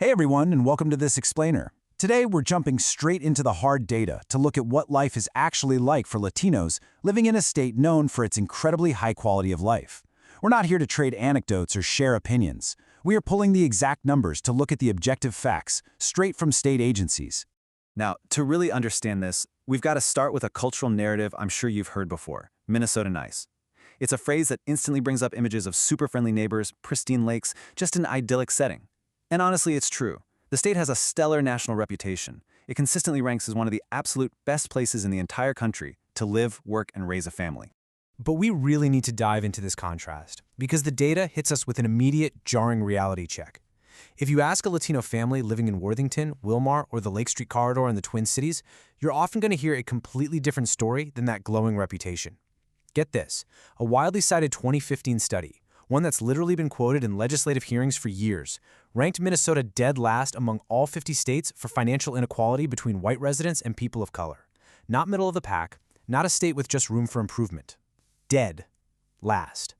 Hey everyone, and welcome to this explainer. Today we're jumping straight into the hard data to look at what life is actually like for Latinos living in a state known for its incredibly high quality of life. We're not here to trade anecdotes or share opinions. We are pulling the exact numbers to look at the objective facts, straight from state agencies. Now, to really understand this, we've got to start with a cultural narrative I'm sure you've heard before, Minnesota nice. It's a phrase that instantly brings up images of super friendly neighbors, pristine lakes, just an idyllic setting. And honestly, it's true. The state has a stellar national reputation. It consistently ranks as one of the absolute best places in the entire country to live, work, and raise a family. But we really need to dive into this contrast, because the data hits us with an immediate, jarring reality check. If you ask a Latino family living in Worthington, Wilmar, or the Lake Street Corridor in the Twin Cities, you're often going to hear a completely different story than that glowing reputation. Get this, a widely cited 2015 study, one that's literally been quoted in legislative hearings for years, ranked Minnesota dead last among all 50 states for financial inequality between white residents and people of color. Not middle of the pack, not a state with just room for improvement. Dead last.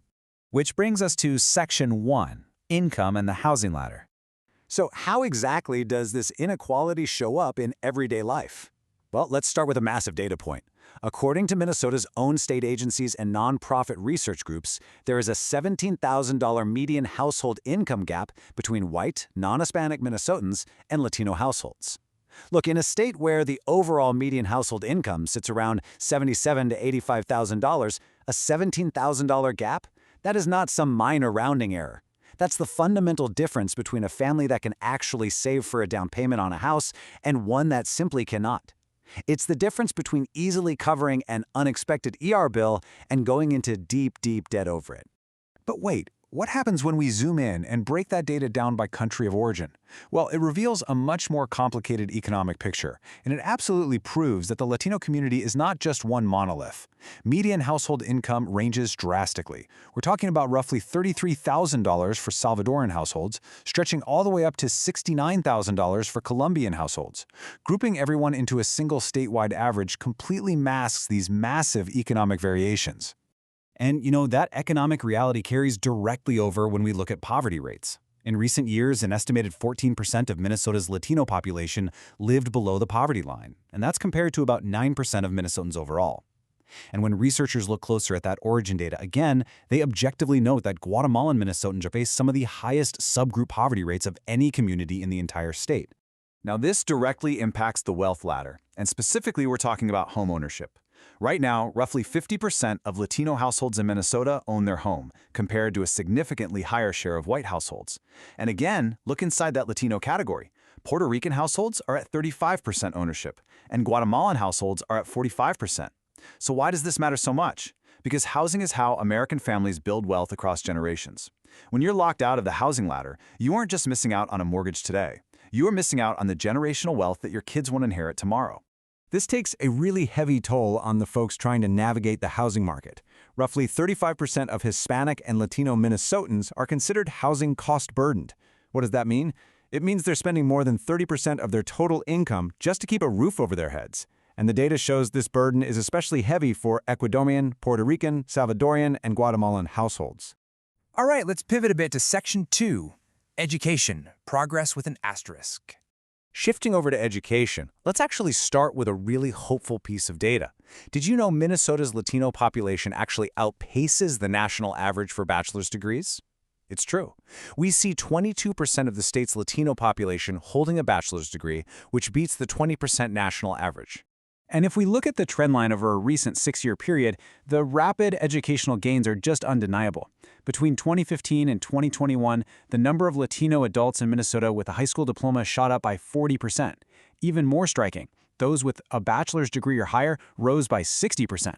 Which brings us to Section 1, Income and the Housing Ladder. So how exactly does this inequality show up in everyday life? Well, let's start with a massive data point. According to Minnesota's own state agencies and nonprofit research groups, there is a $17,000 median household income gap between white, non-Hispanic Minnesotans and Latino households. Look, in a state where the overall median household income sits around $77,000 to $85,000, a $17,000 gap? That is not some minor rounding error. That's the fundamental difference between a family that can actually save for a down payment on a house and one that simply cannot. It's the difference between easily covering an unexpected ER bill and going into deep, deep debt over it. But wait, what happens when we zoom in and break that data down by country of origin? Well, it reveals a much more complicated economic picture, and it absolutely proves that the Latino community is not just one monolith. Median household income ranges drastically. We're talking about roughly $33,000 for Salvadoran households, stretching all the way up to $69,000 for Colombian households. Grouping everyone into a single statewide average completely masks these massive economic variations. And that economic reality carries directly over when we look at poverty rates. In recent years, an estimated 14% of Minnesota's Latino population lived below the poverty line, and that's compared to about 9% of Minnesotans overall. And when researchers look closer at that origin data, again, they objectively note that Guatemalan Minnesotans face some of the highest subgroup poverty rates of any community in the entire state. Now, this directly impacts the wealth ladder, and specifically we're talking about home ownership. Right now, roughly 50% of Latino households in Minnesota own their home, compared to a significantly higher share of white households. And again, look inside that Latino category. Puerto Rican households are at 35% ownership, and Guatemalan households are at 45%. So why does this matter so much? Because housing is how American families build wealth across generations. When you're locked out of the housing ladder, you aren't just missing out on a mortgage today. You are missing out on the generational wealth that your kids will inherit tomorrow. This takes a really heavy toll on the folks trying to navigate the housing market. Roughly 35% of Hispanic and Latino Minnesotans are considered housing cost-burdened. What does that mean? It means they're spending more than 30% of their total income just to keep a roof over their heads. And the data shows this burden is especially heavy for Ecuadorian, Puerto Rican, Salvadorian, and Guatemalan households. All right, let's pivot a bit to Section 2, Education, Progress with an Asterisk. Shifting over to education, let's actually start with a really hopeful piece of data. Did you know Minnesota's Latino population actually outpaces the national average for bachelor's degrees? It's true. We see 22% of the state's Latino population holding a bachelor's degree, which beats the 20% national average. And if we look at the trend line over a recent 6-year period, the rapid educational gains are just undeniable. Between 2015 and 2021, the number of Latino adults in Minnesota with a high school diploma shot up by 40%. Even more striking, those with a bachelor's degree or higher rose by 60%.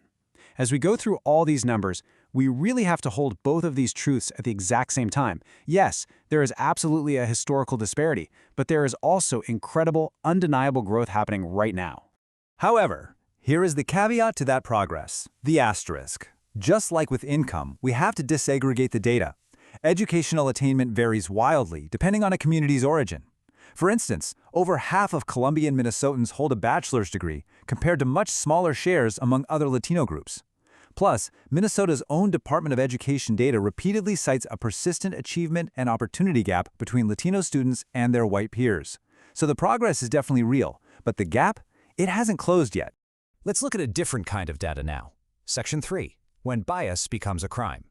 As we go through all these numbers, we really have to hold both of these truths at the exact same time. Yes, there is absolutely a historical disparity, but there is also incredible, undeniable growth happening right now. However, here is the caveat to that progress, the asterisk. Just like with income, we have to disaggregate the data. Educational attainment varies wildly depending on a community's origin. For instance, over half of Colombian Minnesotans hold a bachelor's degree, compared to much smaller shares among other Latino groups. Plus, Minnesota's own Department of Education data repeatedly cites a persistent achievement and opportunity gap between Latino students and their white peers. So the progress is definitely real, but the gap, it hasn't closed yet. Let's look at a different kind of data now. Section 3. When bias becomes a crime.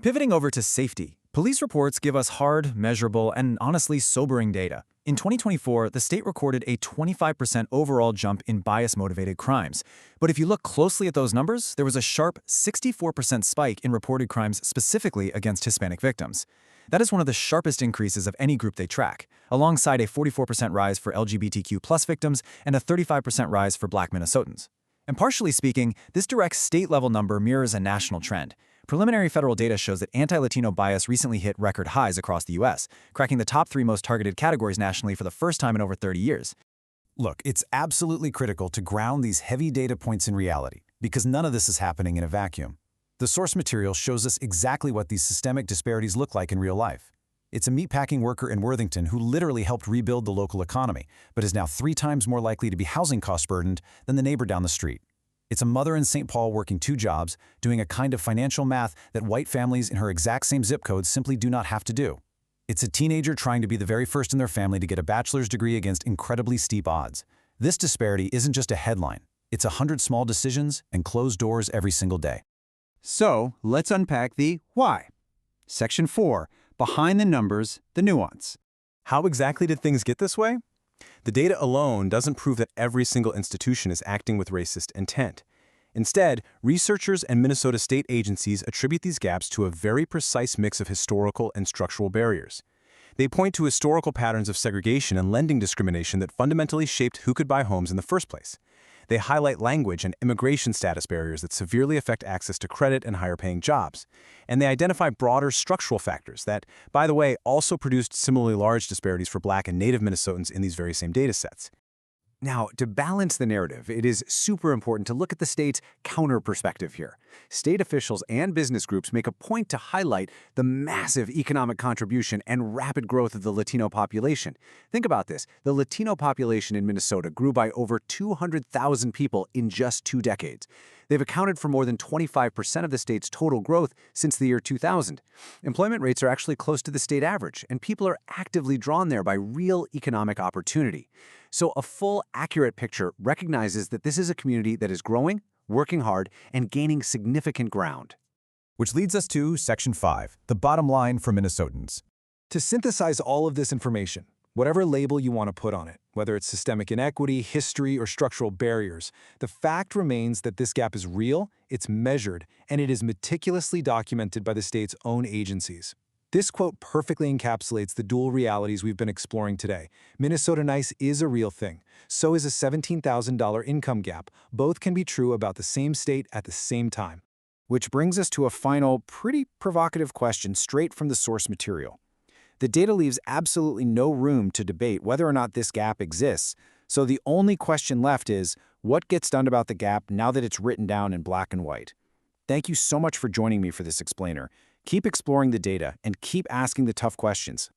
Pivoting over to safety, police reports give us hard, measurable, and honestly sobering data. In 2024, the state recorded a 25% overall jump in bias-motivated crimes. But if you look closely at those numbers, there was a sharp 64% spike in reported crimes specifically against Hispanic victims. That is one of the sharpest increases of any group they track, alongside a 44% rise for LGBTQ+ victims and a 35% rise for Black Minnesotans. And partially speaking, this direct state-level number mirrors a national trend. Preliminary federal data shows that anti-Latino bias recently hit record highs across the U.S., cracking the top 3 most targeted categories nationally for the first time in over 30 years. Look, it's absolutely critical to ground these heavy data points in reality, because none of this is happening in a vacuum. The source material shows us exactly what these systemic disparities look like in real life. It's a meatpacking worker in Worthington who literally helped rebuild the local economy, but is now 3 times more likely to be housing cost burdened than the neighbor down the street. It's a mother in St. Paul working 2 jobs, doing a kind of financial math that white families in her exact same zip code simply do not have to do. It's a teenager trying to be the very first in their family to get a bachelor's degree against incredibly steep odds. This disparity isn't just a headline. It's 100 small decisions and closed doors every single day. So, let's unpack the why. Section 4, behind the numbers, the nuance. How exactly did things get this way? The data alone doesn't prove that every single institution is acting with racist intent. Instead, researchers and Minnesota state agencies attribute these gaps to a very precise mix of historical and structural barriers. They point to historical patterns of segregation and lending discrimination that fundamentally shaped who could buy homes in the first place. They highlight language and immigration status barriers that severely affect access to credit and higher-paying jobs. And they identify broader structural factors that, by the way, also produced similarly large disparities for Black and Native Minnesotans in these very same data sets. Now, to balance the narrative, it is super important to look at the state's counter perspective here. State officials and business groups make a point to highlight the massive economic contribution and rapid growth of the Latino population. Think about this. The Latino population in Minnesota grew by over 200,000 people in just 2 decades. They've accounted for more than 25% of the state's total growth since the year 2000. Employment rates are actually close to the state average, and people are actively drawn there by real economic opportunity. So a full, accurate picture recognizes that this is a community that is growing, working hard, and gaining significant ground. Which leads us to Section 5, the bottom line for Minnesotans. To synthesize all of this information, whatever label you want to put on it, whether it's systemic inequity, history, or structural barriers, the fact remains that this gap is real, it's measured, and it is meticulously documented by the state's own agencies. This quote perfectly encapsulates the dual realities we've been exploring today. Minnesota nice is a real thing. So is a $17,000 income gap. Both can be true about the same state at the same time. Which brings us to a final, pretty provocative question straight from the source material. The data leaves absolutely no room to debate whether or not this gap exists, so the only question left is, what gets done about the gap now that it's written down in black and white? Thank you so much for joining me for this explainer. Keep exploring the data and keep asking the tough questions.